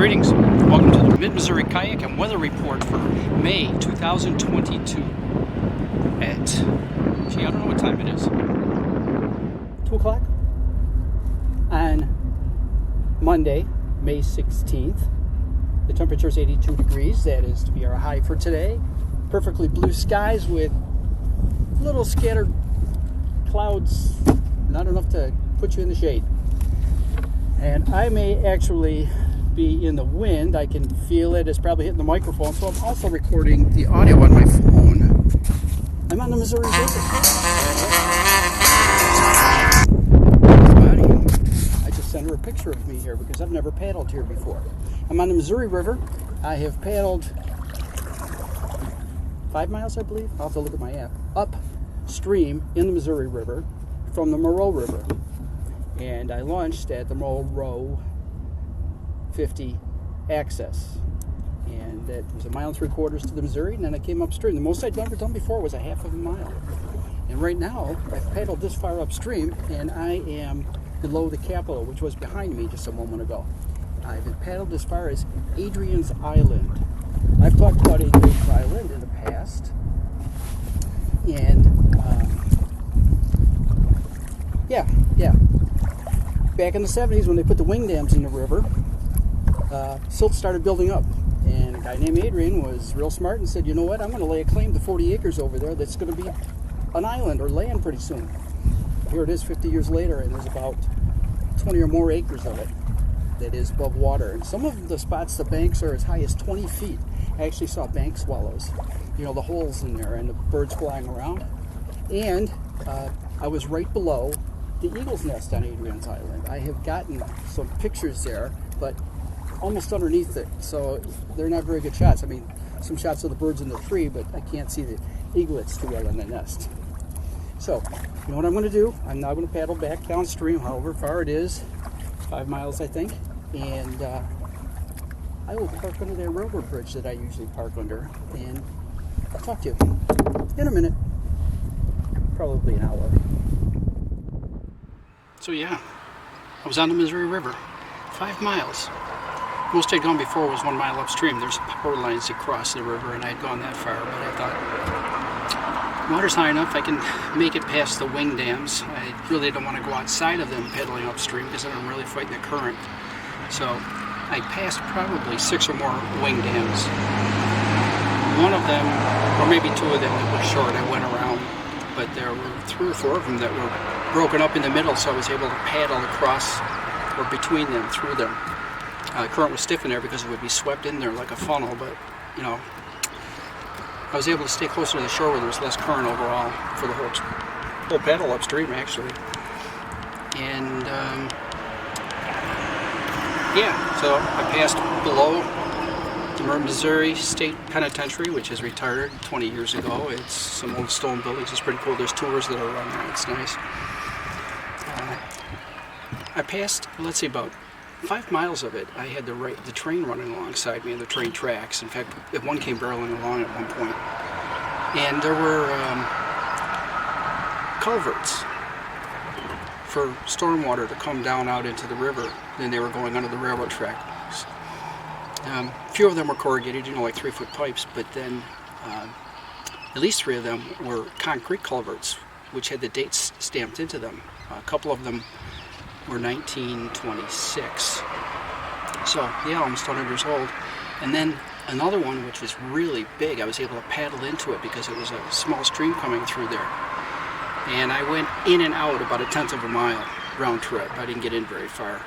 Greetings. Welcome to the Mid-Missouri Kayak and Weather Report for May 2022 at, gee, I don't know what time it is. 2 o'clock on Monday, May 16th. The temperature is 82 degrees. That is to be our high for today. Perfectly blue skies with little scattered clouds, not enough to put you in the shade. And I may actually be in the wind. I can feel it. It's probably hitting the microphone. So I'm also recording the audio on my phone. I'm on the Missouri River. I just sent her a picture of me here because I've never paddled here before. I'm on the Missouri River. I have paddled 5 miles, I believe. I'll have to look at my app. Upstream in the Missouri River from the Moreau River. And I launched at the Moreau 50 access, and that was 1.75 miles to the Missouri, and then I came upstream. The most I'd ever done before was 1/2 mile, and right now I've paddled this far upstream and I am below the Capitol, which was behind me just a moment ago. I've paddled as far as Adrian's Island. I've talked about Adrian's Island in the past, and yeah, back in the 70s when they put the wing dams in the river, silt started building up, and a guy named Adrian was real smart and said, you know what, I'm going to lay a claim to 40 acres over there that's going to be an island or land pretty soon. Here it is 50 years later, and there's about 20 or more acres of it that is above water. And some of the spots, the banks are as high as 20 feet. I actually saw bank swallows, you know, the holes in there and the birds flying around. And I was right below the eagle's nest on Adrian's Island. I have gotten some pictures there, but almost underneath it, so they're not very good shots. I mean, some shots of the birds in the tree, but I can't see the eaglets too well in the nest. So, you know what I'm going to do? I'm now going to paddle back downstream, however far it is, 5 miles I think, and I will park under that railroad bridge that I usually park under, and I'll talk to you in a minute, probably an hour. So yeah, I was on the Missouri River, 5 miles. Most I'd gone before was 1 mile upstream. There's power lines that cross the river, and I'd gone that far, but I thought, water's high enough, I can make it past the wing dams. I really don't want to go outside of them paddling upstream because then I'm really fighting the current. So I passed probably 6 or more wing dams. One of them, or maybe 2 of them that were short, I went around, but there were 3 or 4 of them that were broken up in the middle, so I was able to paddle across or between them, through them. The current was stiff in there because it would be swept in there like a funnel, but, you know, I was able to stay closer to the shore where there was less current overall for the whole paddle upstream, actually. And, yeah, so I passed below the Missouri State Penitentiary, which is retired 20 years ago. It's some old stone buildings. It's pretty cool. There's tours that are run there. It's nice. I passed, let's see, about 5 miles of it. I had the train running alongside me, and the train tracks. In fact, one came barreling along at one point. And there were culverts for stormwater to come down out into the river. Then they were going under the railroad track. A few of them were corrugated, you know, like 3-foot pipes, but then at least 3 of them were concrete culverts, which had the dates stamped into them. A couple of them were 1926. So, yeah, almost 100 years old. And then another one, which was really big, I was able to paddle into it because it was a small stream coming through there. And I went in and out about 1/10 mile round trip. I didn't get in very far.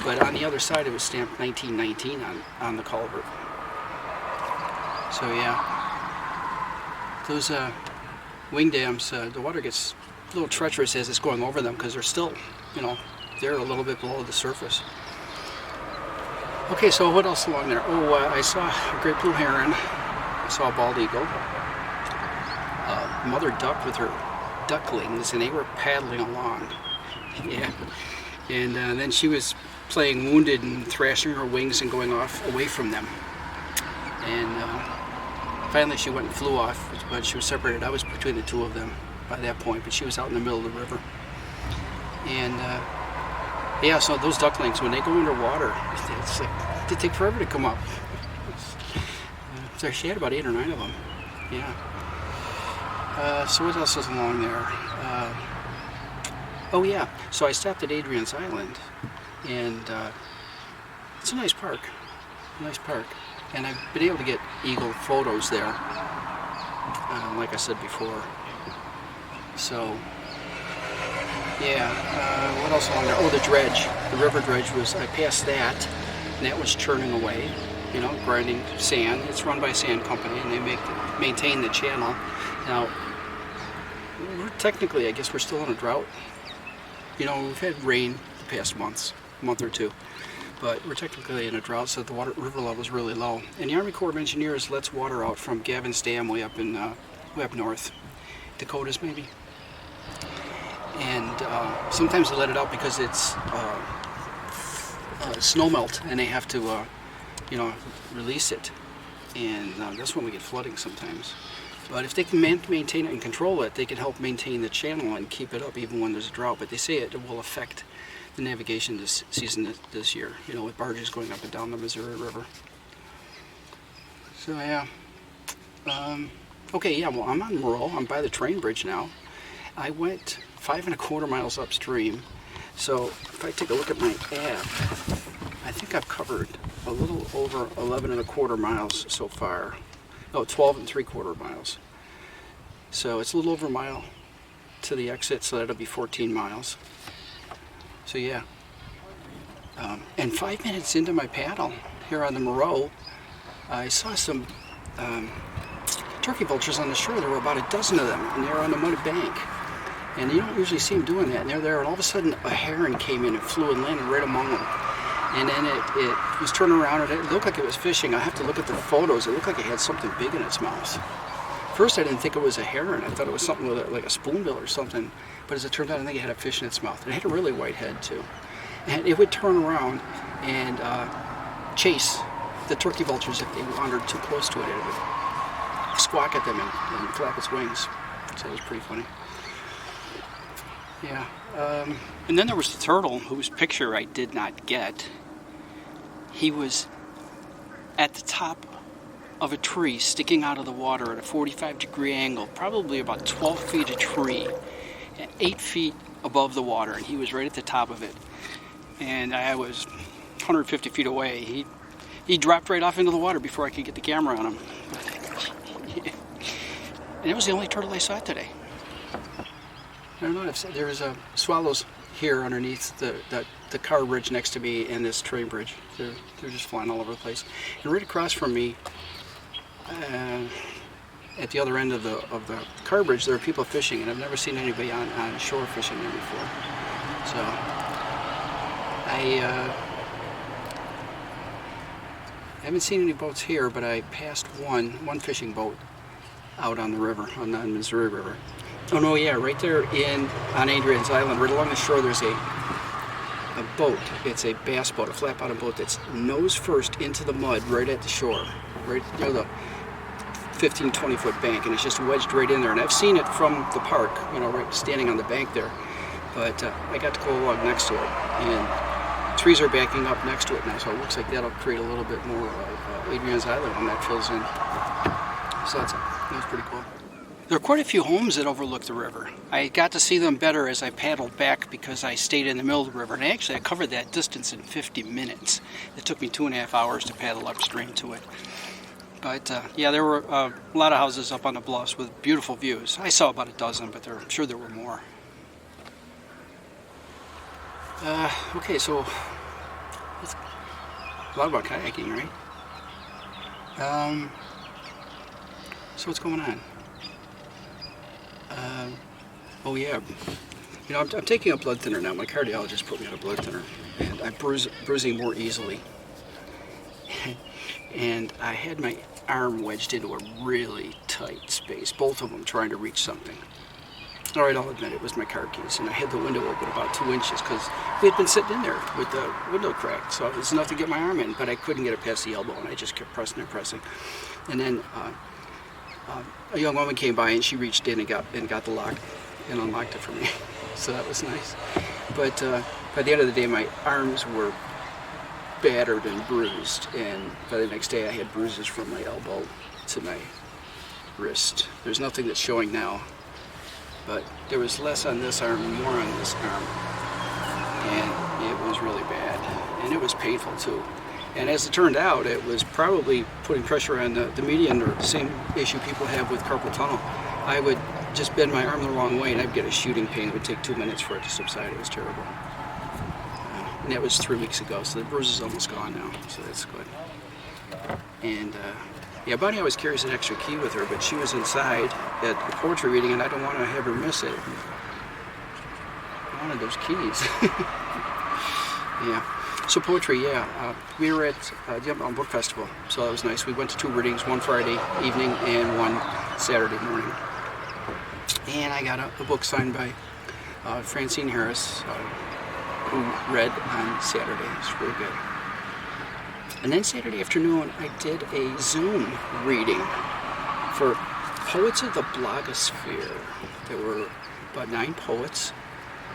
But on the other side it was stamped 1919 on the culvert. So yeah, those wing dams, the water gets little treacherous as it's going over them because they're still, you know, they're a little bit below the surface. Okay, so what else along there? Oh, I saw a great blue heron. I saw a bald eagle. Mother duck with her ducklings, and they were paddling along. Yeah, and then she was playing wounded and thrashing her wings and going off away from them. And finally she went and flew off, but she was separated. I was between the two of them by that point, but she was out in the middle of the river. And yeah, so those ducklings, when they go underwater, it's like they take forever to come up. So she had about 8 or 9 of them. Yeah. So what else is along there? Oh yeah, so I stopped at Adrian's Island, and it's a nice park. And I've been able to get eagle photos there, like I said before. So yeah, what else along there? Oh, the dredge, the river dredge was, I passed that, and that was churning away, you know, grinding sand. It's run by a sand company, and they maintain the channel. Now, we're technically, I guess we're still in a drought. You know, we've had rain the past month or two, but we're technically in a drought, so the river level is really low. And the Army Corps of Engineers lets water out from Gavin's Dam way up north, Dakotas maybe. And sometimes they let it out because it's snow melt, and they have to, you know, release it. And that's when we get flooding sometimes. But if they can maintain it and control it, they can help maintain the channel and keep it up even when there's a drought. But they say it will affect the navigation this season this year, you know, with barges going up and down the Missouri River. So yeah. Okay, yeah, well, I'm on Moreau. I'm by the train bridge now. I went 5¼ miles upstream. So if I take a look at my app, I think I've covered a little over 11¼ miles so far. No, 12¾ miles. So it's a little over a mile to the exit, so that'll be 14 miles. So yeah. And 5 minutes into my paddle here on the Moreau, I saw some turkey vultures on the shore. There were about a dozen of them, and they were on the muddy bank. And you don't usually see them doing that. And they're there, and all of a sudden a heron came in and flew and landed right among them. And then it was turning around, and it looked like it was fishing. I have to look at the photos. It looked like it had something big in its mouth. First, I didn't think it was a heron. I thought it was something with like a spoonbill or something. But as it turned out, I think it had a fish in its mouth. It had a really white head, too. And it would turn around and chase the turkey vultures if they wandered too close to it. It would squawk at them and flap its wings. So it was pretty funny. Yeah. And then there was the turtle, whose picture I did not get. He was at the top of a tree sticking out of the water at a 45-degree angle, probably about 12 feet of tree, 8 feet above the water, and he was right at the top of it. And I was 150 feet away. He dropped right off into the water before I could get the camera on him. And it was the only turtle I saw today. I don't know, there was swallows here underneath the car bridge next to me and this train bridge. They're just flying all over the place. And right across from me, at the other end of the car bridge, there are people fishing, and I've never seen anybody on shore fishing there before. So I haven't seen any boats here, but I passed one fishing boat out on the river, on the Missouri River. Oh no, yeah, right there on Adrian's Island, right along the shore, there's a boat. It's a bass boat, a flat-bottom boat that's nose first into the mud right at the shore, right near the 15-20-foot bank, and it's just wedged right in there. And I've seen it from the park, you know, right standing on the bank there. But I got to go along next to it, and trees are backing up next to it now, so it looks like that'll create a little bit more Adrian's Island when that fills in. So that's pretty cool. There are quite a few homes that overlook the river. I got to see them better as I paddled back because I stayed in the middle of the river. And actually, I covered that distance in 50 minutes. It took me 2.5 hours to paddle upstream to it. But yeah, there were a lot of houses up on the bluffs with beautiful views. I saw about a dozen, but I'm sure there were more. Okay, so it's a lot about kayaking, right? So what's going on? Oh yeah, you know, I'm taking a blood thinner now. My cardiologist put me on a blood thinner, and I'm bruising more easily. And I had my arm wedged into a really tight space, both of them trying to reach something. All right, I'll admit it was my car keys, and I had the window open about 2 inches because we had been sitting in there with the window cracked, so it was enough to get my arm in, but I couldn't get it past the elbow, and I just kept pressing and pressing. And then a young woman came by, and she reached in and got the lock and unlocked it for me, so that was nice. But by the end of the day, my arms were battered and bruised, and by the next day I had bruises from my elbow to my wrist. There's nothing that's showing now, but there was less on this arm and more on this arm, and it was really bad, and it was painful too. And as it turned out, it was probably putting pressure on the median, or the same issue people have with carpal tunnel. I would just bend my arm the wrong way and I'd get a shooting pain. It would take 2 minutes for it to subside. It was terrible. And that was 3 weeks ago, so the bruise is almost gone now, so that's good. And yeah, Bonnie always carries an extra key with her, but she was inside at the poetry reading, and I don't want to have her miss it. I wanted those keys. Yeah. So poetry, yeah. We were at the Uptown Book Festival, so that was nice. We went to 2 readings, one Friday evening and one Saturday morning. And I got a book signed by Francine Harris, who read on Saturday. It was really good. And then Saturday afternoon, I did a Zoom reading for Poets of the Blogosphere. There were about 9 poets,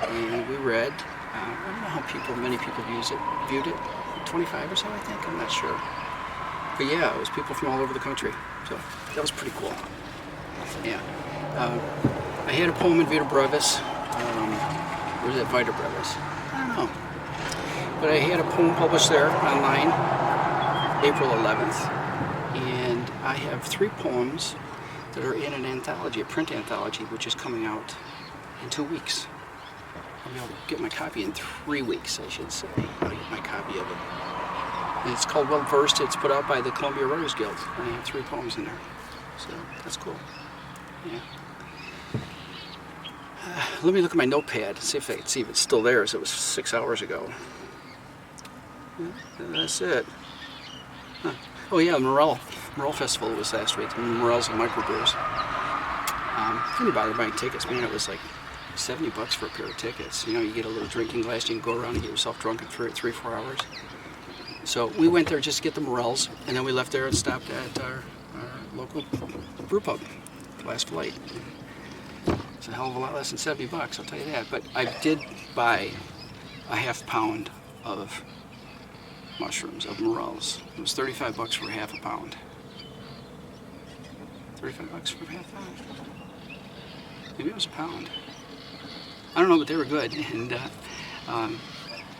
and we read. I don't know how many people viewed it. 25 or so, I think. I'm not sure. But yeah, it was people from all over the country. So that was pretty cool. Yeah. I had a poem in Vita Brevis. Or is it Vita Brevis? I don't know. But I had a poem published there online, April 11th. And I have 3 poems that are in an anthology, a print anthology, which is coming out in 2 weeks. I'll be able to get my copy in 3 weeks, I should say. I'll get my copy of it. And it's called Well Versed. It's put out by the Columbia Writers Guild. I have 3 poems in there. So that's cool. Yeah. Let me look at my notepad, see if it's still there, as it was 6 hours ago. Yeah, that's it. Huh. Oh yeah, Morel Festival was last week. Morel's and microbrews. Couldn't bother buying tickets, man. It was like $70 for a pair of tickets. You know, you get a little drinking glass, you can go around and get yourself drunk in 3-4 hours. So we went there just to get the Morels, and then we left there and stopped at our local brew pub, Last Flight. It's a hell of a lot less than $70, I'll tell you that. But I did buy a ½ pound of mushrooms, of Morels. It was $35 for half a pound. $35 for half a pound? Maybe it was a pound. I don't know, but they were good. And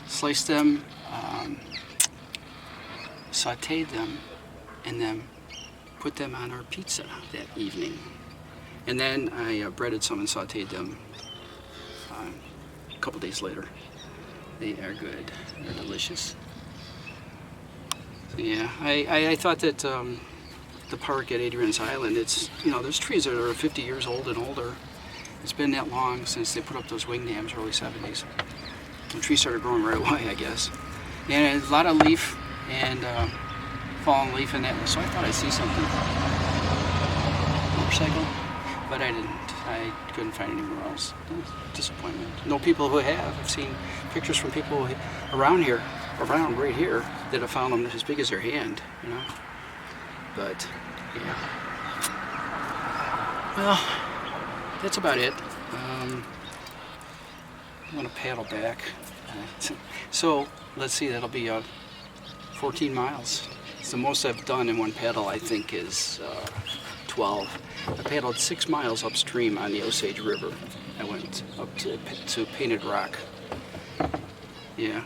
sliced them, sauteed them, and then put them on our pizza that evening. And then I breaded some and sauteed them a couple days later. They are good. They're delicious. So yeah, I thought that the park at Adrian's Island, it's, you know, there's trees that are 50 years old and older. It's been that long since they put up those wing dams, early 70s. The trees started growing right away, I guess. And a lot of leaf and fallen leaf in that, so I thought I'd see something. Motorcycle? But I didn't. I couldn't find anywhere else. Disappointment. No people who have. I've seen pictures from people around right here, that have found them as big as their hand, you know. But, yeah. Well, that's about it. I'm going to paddle back. So, let's see, that'll be 14 miles. It's the most I've done in one paddle, I think, is 12. I paddled 6 miles upstream on the Osage River. I went up to Painted Rock. Yeah.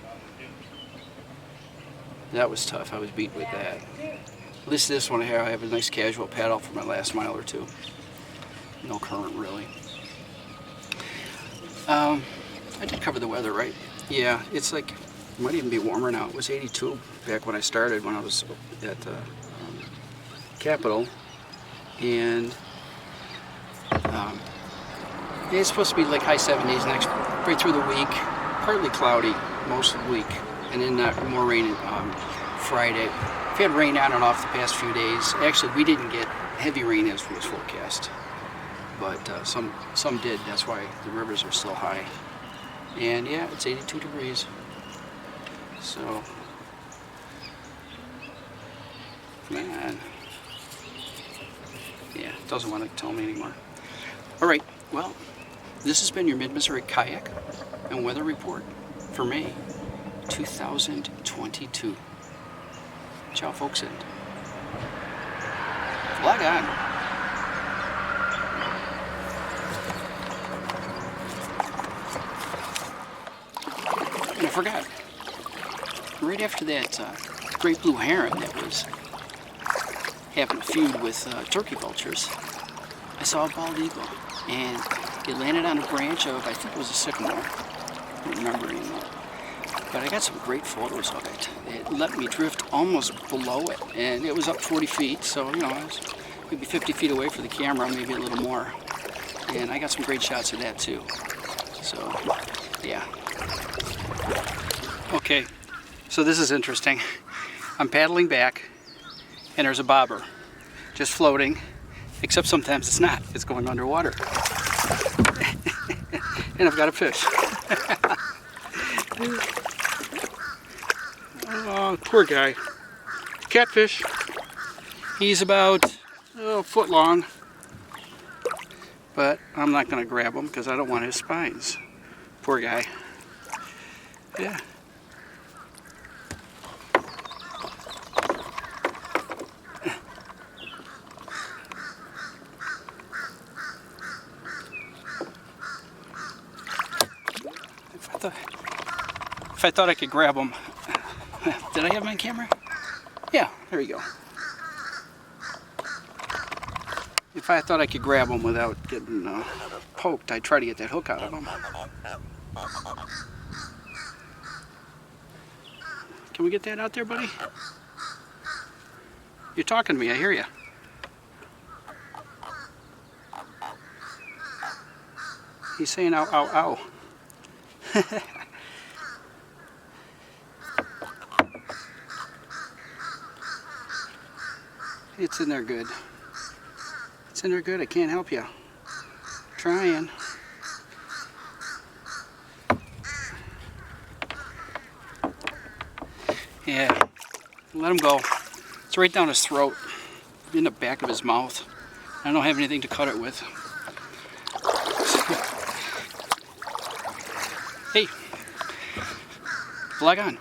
That was tough. I was beat with that. At least this one here, I have a nice casual paddle for my last mile or two. No current, really. I did cover the weather, right? Yeah, it's like, it might even be warmer now. It was 82 back when I started, when I was at Capitol. And It's supposed to be like high 70s next, right through the week. Partly cloudy most of the week, and then more rain Friday. We've had rain on and off the past few days. Actually, we didn't get heavy rain as was forecast, but some did. That's why the rivers are still high. And yeah, it's 82 degrees. So, man, yeah, doesn't want to tell me anymore. All right, well, this has been your Mid-Missouri Kayak and Weather Report for May 2022. Ciao, folks, and vlog on. And I forgot, right after that great blue heron that was having a feud with turkey vultures, I saw a bald eagle, and it landed on a branch of, I think it was a sycamore, I don't remember anymore, but I got some great photos of it. It let me drift almost below it, and it was up 40 feet, so you know, I was maybe 50 feet away for the camera, maybe a little more, and I got some great shots of that too. So, yeah. Okay, so this is interesting. I'm paddling back, and there's a bobber just floating, except sometimes it's not. It's going underwater. And I've got a fish. Oh, poor guy. Catfish. He's about a foot long, but I'm not going to grab him because I don't want his spines. Poor guy. Yeah. If I thought I could grab him, did I have him on camera? Yeah, there you go. If I thought I could grab him without getting poked, I'd try to get that hook out of him. Can we get that out there, buddy? You're talking to me, I hear you. He's saying ow, ow, ow. It's in there good. It's in there good. I can't help you. Trying. Yeah. Let him go. It's right down his throat, in the back of his mouth. I don't have anything to cut it with. Hey, vlog on.